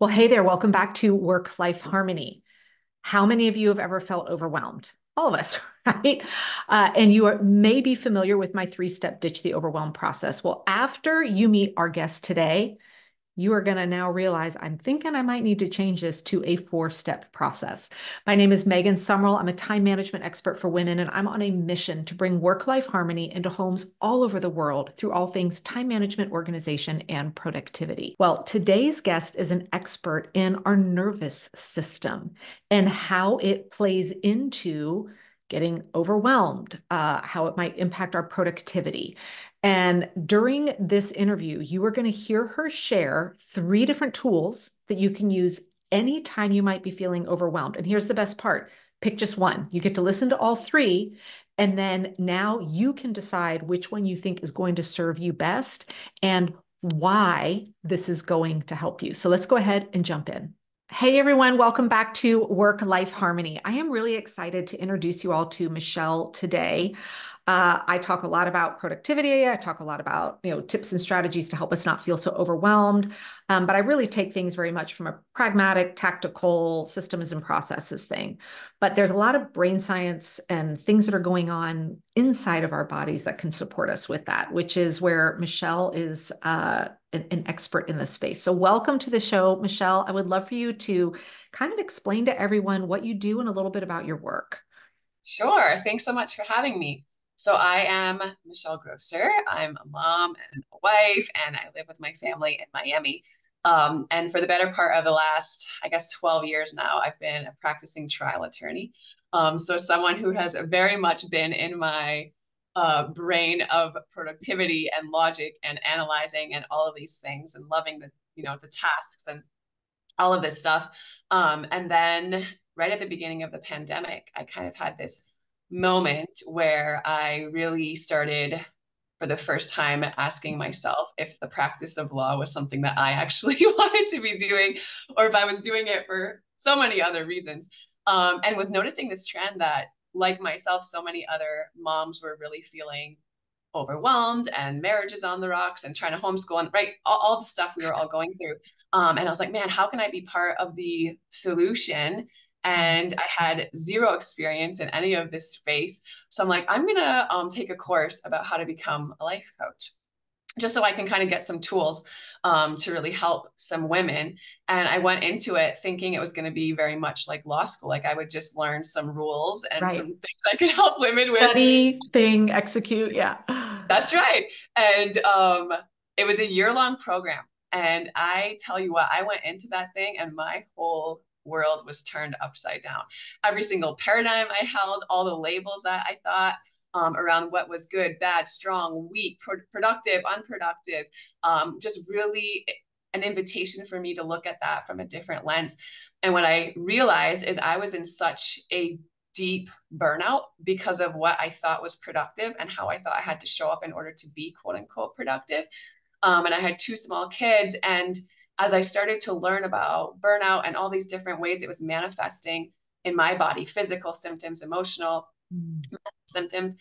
Well, hey there. Welcome back to Work-Life Harmony. How many of you have ever felt overwhelmed? All of us, right? And you may be familiar with my three-step ditch the overwhelm process. Well, after you meet our guest today, you are going to now realize I'm thinking I might need to change this to a four-step process. My name is Megan Sumrell. I'm a time management expert for women, and I'm on a mission to bring work-life harmony into homes all over the world through all things time management, organization, and productivity. Well, today's guest is an expert in our nervous system and how it plays into getting overwhelmed, how it might impact our productivity. And during this interview, you are going to hear her share three different tools that you can use anytime you might be feeling overwhelmed. And here's the best part. Pick just one. You get to listen to all three, and then now you can decide which one you think is going to serve you best and why this is going to help you. So let's go ahead and jump in. Hey everyone, welcome back to Work-Life Harmony. I am really excited to introduce you all to Michelle today. I talk a lot about productivity. I talk a lot about, tips and strategies to help us not feel so overwhelmed. But I really take things very much from a pragmatic, tactical systems and processes thing. But there's a lot of brain science and things that are going on inside of our bodies that can support us with that, which is where Michelle is an expert in this space. So welcome to the show, Michelle. I would love for you to kind of explain to everyone what you do and a little bit about your work. Sure. Thanks so much for having me. So I am Michelle Grosser. I'm a mom and a wife, and I live with my family in Miami. And for the better part of the last, I guess, 12 years now, I've been a practicing trial attorney. So someone who has very much been in my brain of productivity and logic and analyzing and all of these things and loving the tasks and all of this stuff. And then right at the beginning of the pandemic, I kind of had this moment where I really started for the first time asking myself if the practice of law was something that I actually wanted to be doing, or if I was doing it for so many other reasons. And was noticing this trend that, like myself, so many other moms were really feeling overwhelmed and marriages on the rocks and trying to homeschool and right all the stuff we were all going through. And I was like, man, how can I be part of the solution? And I had zero experience in any of this space. So I'm like, I'm gonna take a course about how to become a life coach, just so I can kind of get some tools to really help some women. And I went into it thinking it was going to be very much like law school. Like I would just learn some rules and some Right. things I could help women with. Study, thing, execute. Yeah. That's right. And it was a year-long program. And I tell you what, I went into that thing and my whole world was turned upside down. Every single paradigm I held, all the labels that I thought around what was good, bad, strong, weak, productive, unproductive, just really an invitation for me to look at that from a different lens. And what I realized is I was in such a deep burnout because of what I thought was productive and how I thought I had to show up in order to be quote unquote productive. And I had two small kids. And as I started to learn about burnout and all these different ways it was manifesting in my body, physical symptoms, emotional symptoms,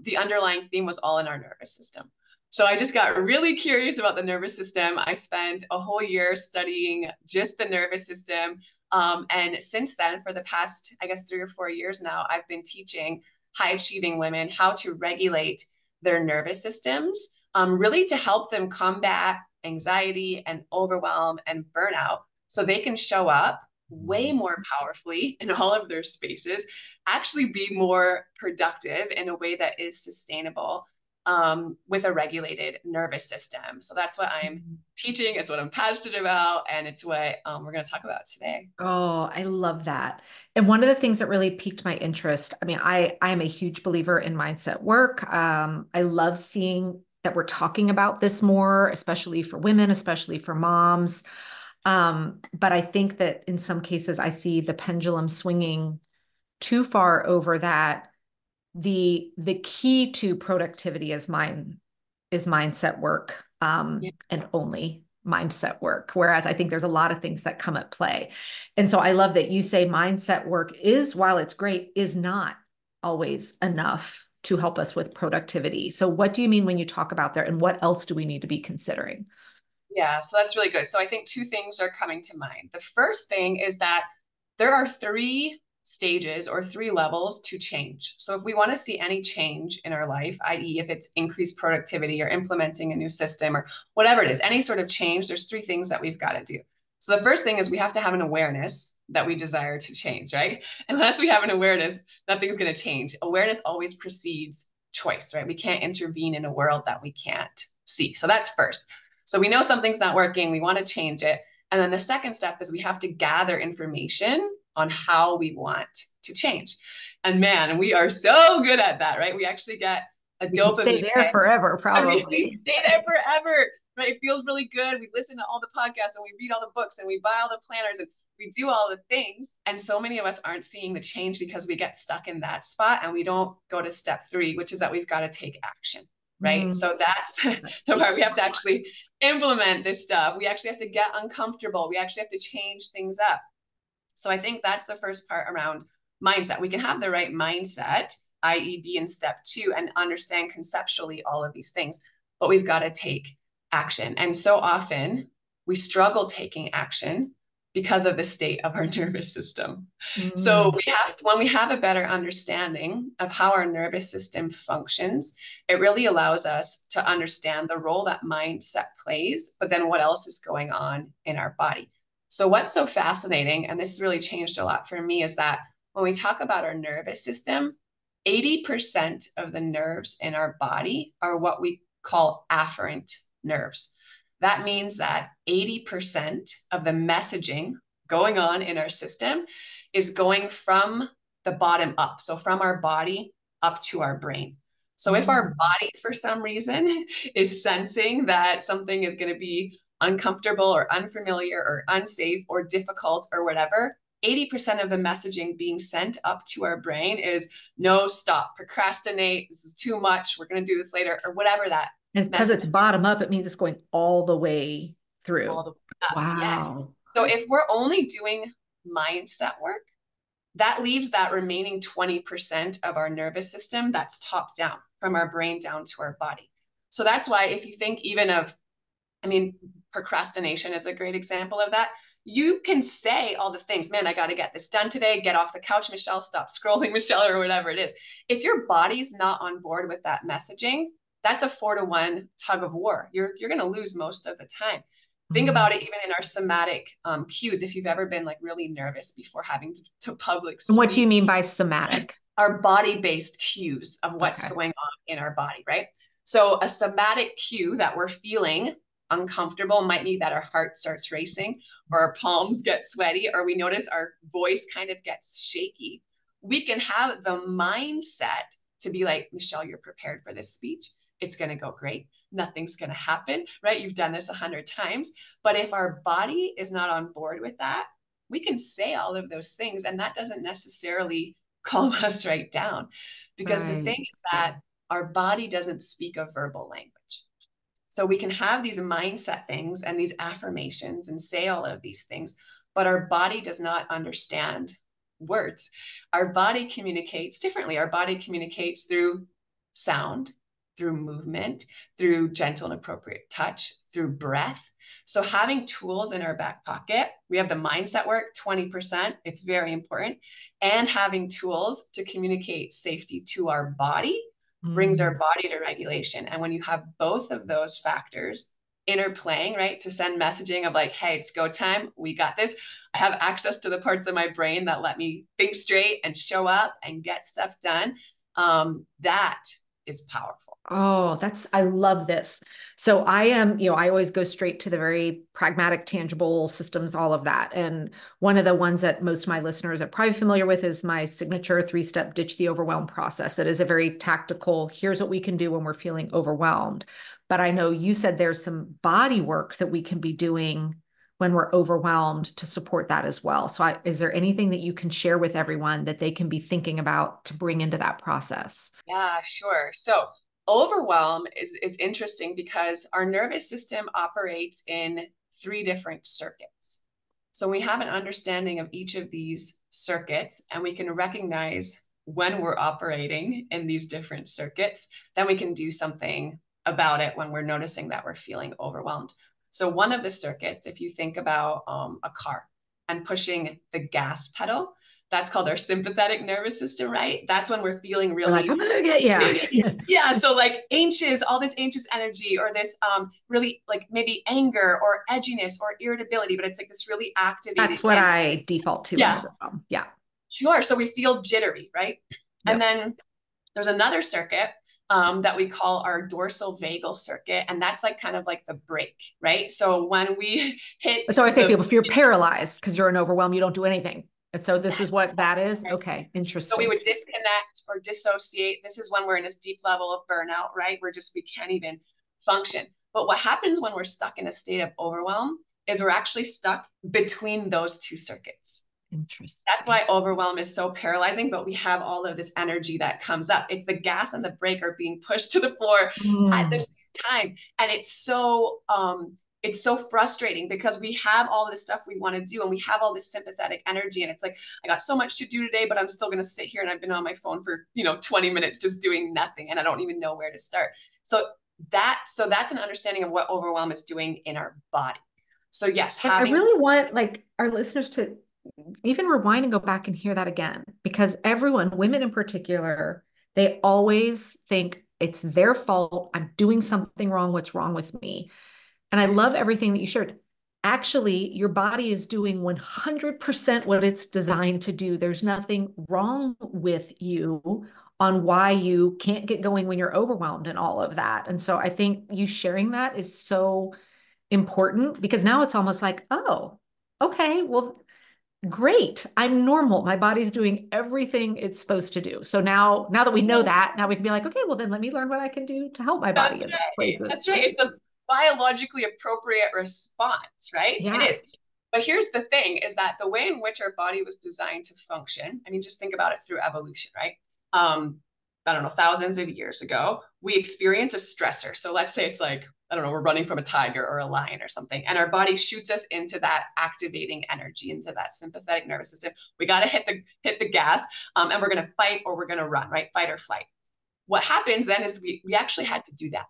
the underlying theme was all in our nervous system. So I just got really curious about the nervous system. I spent a whole year studying just the nervous system. And since then, for the past, I guess, 3 or 4 years now, I've been teaching high achieving women how to regulate their nervous systems, really to help them combat anxiety and overwhelm and burnout so they can show up way more powerfully in all of their spaces, actually be more productive in a way that is sustainable, with a regulated nervous system. So that's what I'm teaching. It's what I'm passionate about. And it's what we're going to talk about today. Oh, I love that. And one of the things that really piqued my interest, I mean, I am a huge believer in mindset work. I love seeing that we're talking about this more, especially for women, especially for moms. But I think that in some cases I see the pendulum swinging too far over that. The key to productivity is mindset work, Yeah. and only mindset work. Whereas I think there's a lot of things that come at play. And so I love that you say mindset work is, while it's great, is not always enough to help us with productivity. So what do you mean when you talk about there, and what else do we need to be considering? Yeah, so that's really good. So I think two things are coming to mind. The first thing is that there are three stages or three levels to change. So if we want to see any change in our life, i.e., if it's increased productivity or implementing a new system or whatever it is, any sort of change, there's three things that we've got to do. So the first thing is we have to have an awareness that we desire to change, right? Unless we have an awareness, nothing's going to change. Awareness always precedes choice, right? We can't intervene in a world that we can't see. So that's first. So we know something's not working, we want to change it. And then the second step is we have to gather information on how we want to change. And man, we are so good at that, right? We actually get a We could stay dopamine there hit. forever, I mean, we probably. stay there forever, right? It feels really good. We listen to all the podcasts and we read all the books and we buy all the planners and we do all the things. And so many of us aren't seeing the change because we get stuck in that spot and we don't go to step three, which is that we've got to take action, right? Mm, So that's that the part speaks we to have my to heart. actually implement this stuff. We actually have to get uncomfortable. We actually have to change things up. So I think that's the first part around mindset. We can have the right mindset, i.e., be in step two and understand conceptually all of these things, but we've got to take action. And so often we struggle taking action because of the state of our nervous system. So Mm, we have, when we have a better understanding of how our nervous system functions, it really allows us to understand the role that mindset plays, but then what else is going on in our body. So what's so fascinating, and this has really changed a lot for me, is that when we talk about our nervous system, 80% of the nerves in our body are what we call afferent nerves. That means that 80% of the messaging going on in our system is going from the bottom up. So from our body up to our brain. So if our mm. body, for some reason, is sensing that something is going to be uncomfortable or unfamiliar or unsafe or difficult or whatever, 80% of the messaging being sent up to our brain is no, stop, procrastinate, this is too much, we're going to do this later, or whatever that And because message it's bottom up, it means it's going all the way all through. the way up. Yes. Wow. So if we're only doing mindset work, that leaves that remaining 20% of our nervous system that's top down from our brain down to our body. So that's why if you think even of, I mean, procrastination is a great example of that. You can say all the things, man, I got to get this done today. Get off the couch, Michelle. Stop scrolling, Michelle, or whatever it is. If your body's not on board with that messaging, that's a 4-to-1 tug of war. You're going to lose most of the time. Think Mm. about it even in our somatic cues. If you've ever been like really nervous before having to public And what do you speak, mean by right? somatic? Our body-based cues of what's Okay. going on in our body, right? So a somatic cue that we're feeling uncomfortable might be that our heart starts racing or our palms get sweaty or we notice our voice kind of gets shaky. We can have the mindset to be like, Michelle, you're prepared for this speech. It's going to go great. Nothing's going to happen, right? You've done this 100 times. But if our body is not on board with that, we can say all of those things and that doesn't necessarily calm us right down. Because the thing Right. is that our body doesn't speak a verbal language. So we can have these mindset things and these affirmations and say all of these things, but our body does not understand words. Our body communicates differently. Our body communicates through sound, through movement, through gentle and appropriate touch, through breath. So having tools in our back pocket, we have the mindset work, 20%, it's very important, and having tools to communicate safety to our body brings our Mm. body to regulation. And when you have both of those factors interplaying, right, to send messaging of like, hey, it's go time, we got this. I have access to the parts of my brain that let me think straight and show up and get stuff done. That is powerful. Oh, I love this. So I am, I always go straight to the very pragmatic, tangible systems, all of that. And one of the ones that most of my listeners are probably familiar with is my signature three-step ditch the overwhelm process. That is a very tactical, here's what we can do when we're feeling overwhelmed. But I know you said there's some body work that we can be doing when we're overwhelmed to support that as well. So is there anything that you can share with everyone that they can be thinking about to bring into that process? Yeah, sure. So overwhelm is interesting because our nervous system operates in three different circuits. So we have an understanding of each of these circuits and we can recognize when we're operating in these different circuits, then we can do something about it when we're noticing that we're feeling overwhelmed. So one of the circuits, if you think about a car and pushing the gas pedal, that's called our sympathetic nervous system, right? That's when we're feeling We're like, really I'm gonna get yeah. yeah. So like anxious, all this anxious energy, or this really like maybe anger or edginess or irritability, but it's like this really activated That's what energy. I default to in Yeah, overwhelm. Yeah. sure. So we feel jittery, right? And Yep. then there's another circuit that we call our dorsal vagal circuit, and that's like kind of like the brake, right? So when we hit That's why I say to the people, if you're paralyzed because you're in overwhelm, you don't do anything. And so this is what that is. Okay, so we interesting. would disconnect or dissociate. This is when we're in this deep level of burnout, right? We can't even function. But what happens when we're stuck in a state of overwhelm is we're actually stuck between those two circuits. That's Interesting. why overwhelm is so paralyzing, but we have all of this energy that comes up. It's the gas and the brake are being pushed to the floor at the Mm. same time. And it's so frustrating because we have all this stuff we want to do and we have all this sympathetic energy. And it's like, I got so much to do today, but I'm still going to sit here and I've been on my phone for, 20 minutes just doing nothing. And I don't even know where to start. So that's an understanding of what overwhelm is doing in our body. So yes, And I having really want like our listeners to even rewind and go back and hear that again, because everyone, women in particular, they always think it's their fault. I'm doing something wrong. What's wrong with me? And I love everything that you shared. Actually, your body is doing 100% what it's designed to do. There's nothing wrong with you on why you can't get going when you're overwhelmed and all of that. And so I think you sharing that is so important because now it's almost like, oh, okay, well, great. I'm normal. My body's doing everything it's supposed to do. So now that we know that, now we can be like, okay, well then let me learn what I can do to help my body That's in those right. places. That's right. It's a biologically appropriate response, right? It Yeah. is. But here's the thing is that the way in which our body was designed to function, I mean, just think about it through evolution, right? Um, I don't know, thousands of years ago, we experience a stressor. So let's say it's like, I don't know, we're running from a tiger or a lion or something, and our body shoots us into that activating energy, into that sympathetic nervous system. We got to hit the gas, and we're going to fight or we're going to run, right? Fight or flight. What happens then is we actually had to do that.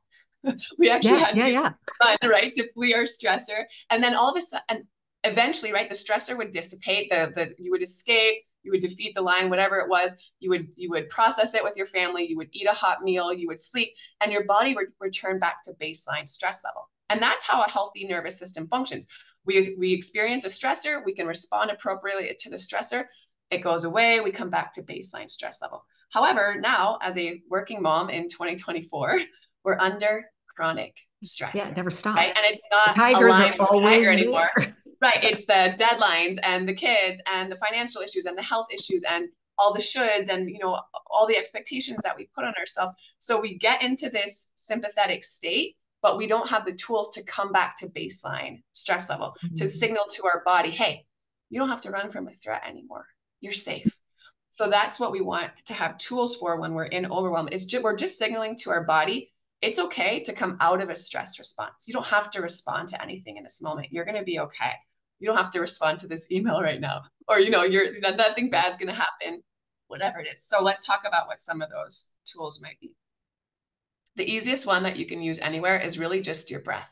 We actually Yeah. had Yeah. to Yeah. run, right, to flee our stressor. And then all of a sudden, and eventually, right, the stressor would dissipate, you would escape, you would defeat the lion, whatever it was, you would process it with your family, you would eat a hot meal, you would sleep, and your body would return back to baseline stress level. And that's how a healthy nervous system functions. We experience a stressor, we can respond appropriately to the stressor, it goes away, we come back to baseline stress level. However, now as a working mom in 2024, we're under chronic Yeah. It stress, never right? And stops. it's The not a tigers lion are or a tiger always anymore, there. right? It's the deadlines and the kids and the financial issues and the health issues and all the shoulds and all the expectations that we put on ourselves. So we get into this sympathetic state, but we don't have the tools to come back to baseline stress level to Mhm. signal to our body, hey, you don't have to run from a threat anymore. You're safe. So that's what we want to have tools for when we're in overwhelm is we're just signaling to our body, it's okay to come out of a stress response. You don't have to respond to anything in this moment. You're going to be okay. You don't have to respond to this email right now, or nothing bad's going to happen, whatever it is. So let's talk about what some of those tools might be. The easiest one that you can use anywhere is really just your breath.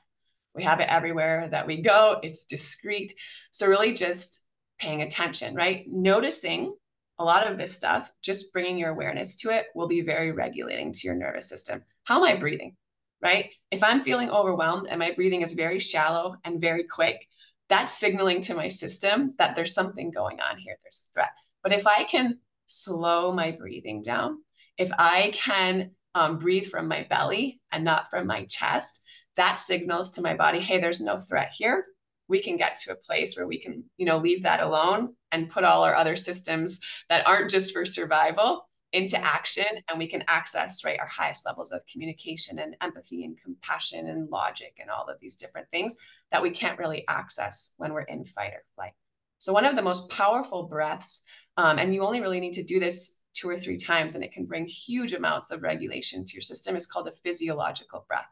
We have it everywhere that we go. It's discreet. So really just paying attention, right? Noticing a lot of this stuff, just bringing your awareness to it will be very regulating to your nervous system. How am I breathing? Right? If I'm feeling overwhelmed and my breathing is very shallow and very quick, that's signaling to my system that there's something going on here. There's a threat. But if I can slow my breathing down, if I can breathe from my belly and not from my chest, that signals to my body, hey, there's no threat here. We can get to a place where we can, leave that alone and put all our other systems that aren't just for survival into action, and we can access, right, our highest levels of communication and empathy and compassion and logic and all of these different things that we can't really access when we're in fight or flight. So one of the most powerful breaths, and you only really need to do this 2 or 3 times, and it can bring huge amounts of regulation to your system, is called a physiological breath.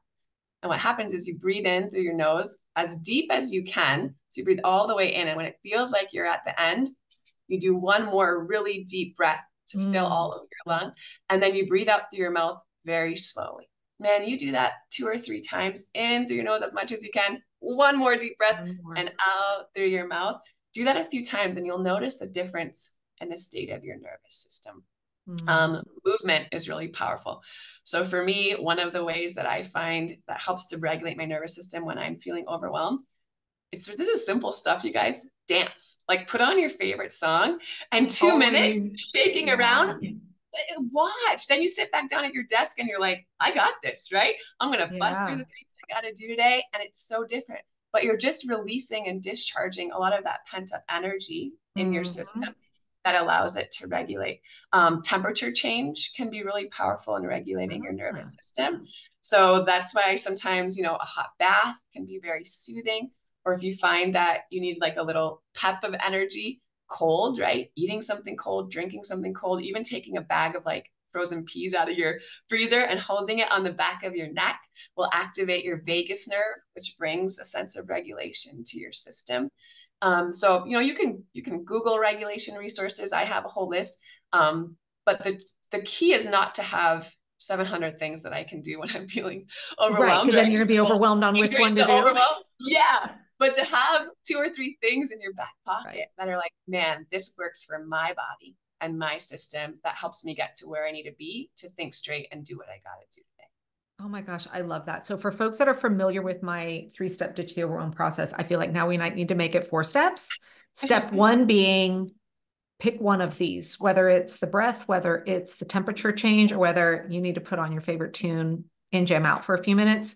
And what happens is you breathe in through your nose as deep as you can. So you breathe all the way in. And when it feels like you're at the end, you do one more really deep breath to fill all Mm. of your lung. And then you breathe out through your mouth very slowly. man, you do that 2 or 3 times, in through your nose as much as you can, one more deep breath, One more. and out through your mouth. Do that a few times and you'll notice the difference in the state of your nervous system. Mm. Movement is really powerful. So for me, one of the ways that I find that helps to regulate my nervous system when I'm feeling overwhelmed, this is simple stuff, you guys. Dance. Like put on your favorite song and 2 minutes Always. shaking Yeah. around. Watch. Then you sit back down at your desk and you're like, I got this, right? I'm gonna bust through Yeah. the things I gotta do today. And it's so different. But you're just releasing and discharging a lot of that pent-up energy in your Mm-hmm. system that allows it to regulate. Temperature change can be really powerful in regulating your Ah. nervous system. So that's why sometimes, a hot bath can be very soothing. Or if you find that you need like a little pep of energy, cold, right? Eating something cold, drinking something cold, even taking a bag of like frozen peas out of your freezer and holding it on the back of your neck will activate your vagus nerve, which brings a sense of regulation to your system. So you can Google regulation resources. I have a whole list, but the key is not to have 700 things that I can do when I'm feeling Right. overwhelmed, Because then right? you're going to be overwhelmed on which one to The do. overwhelm, yeah. But to have 2 or 3 things in your back pocket Right. that are like, man, this works for my body and my system, that helps me get to where I need to be to think straight and do what I got to do today. Oh my gosh, I love that. So for folks that are familiar with my 3-step ditch the overwhelm process, I feel like now we might need to make it 4 steps. Step one being pick one of these, whether it's the breath, whether it's the temperature change, or whether you need to put on your favorite tune and jam out for a few minutes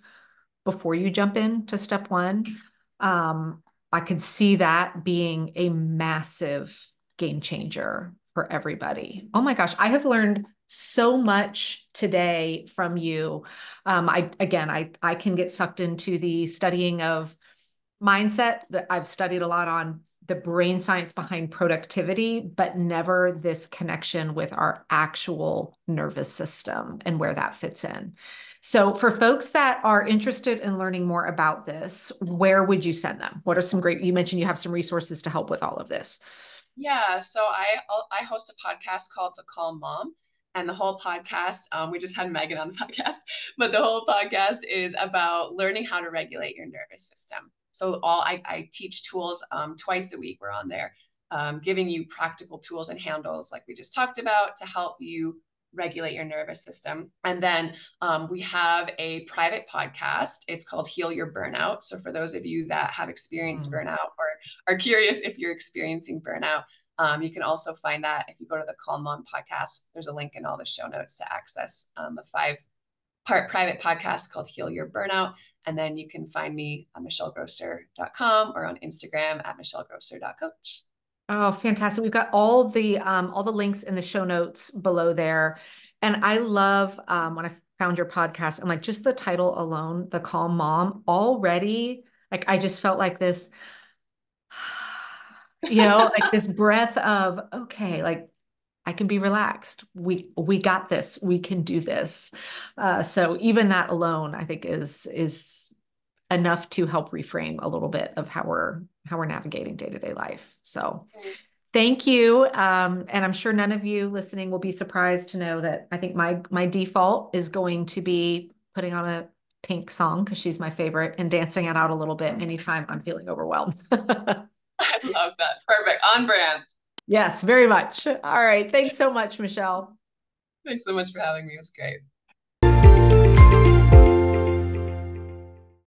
before you jump into step one. I could see that being a massive game changer for everybody. Oh my gosh, I have learned so much today from you. I can get sucked into the studying of mindset. That I've studied a lot on the brain science behind productivity, but never this connection with our actual nervous system and where that fits in. So for folks that are interested in learning more about this, where would you send them? What are some great, you mentioned you have some resources to help with all of this. Yeah, so I host a podcast called The Calm Mom, and the whole podcast, we just had Megan on the podcast, but the whole podcast is about learning how to regulate your nervous system. So I teach tools twice a week. We're on there, giving you practical tools and handles like we just talked about to help you regulate your nervous system. And then we have a private podcast. It's called Heal Your Burnout. So for those of you that have experienced Mm. burnout or are curious if you're experiencing burnout, you can also find that if you go to the Calm Mom podcast. There's a link in all the show notes to access a 5-part private podcast called Heal Your Burnout. And then you can find me at michellegrosser.com or on Instagram at michellegrosser.coach. Oh, fantastic. We've got all the links in the show notes below there. And I love when I found your podcast, I'm like, just the title alone, The Calm Mom, already, like I just felt like this, like this breath of, okay, like I can be relaxed. We got this. We can do this. So even that alone, I think is enough to help reframe a little bit of how we're navigating day-to-day life. So thank you. And I'm sure none of you listening will be surprised to know that I think my default is going to be putting on a Pink song because she's my favorite and dancing it out a little bit anytime I'm feeling overwhelmed. I love that. Perfect. On brand. Yes, very much. All right. Thanks so much, Michelle. Thanks so much for having me. It was great.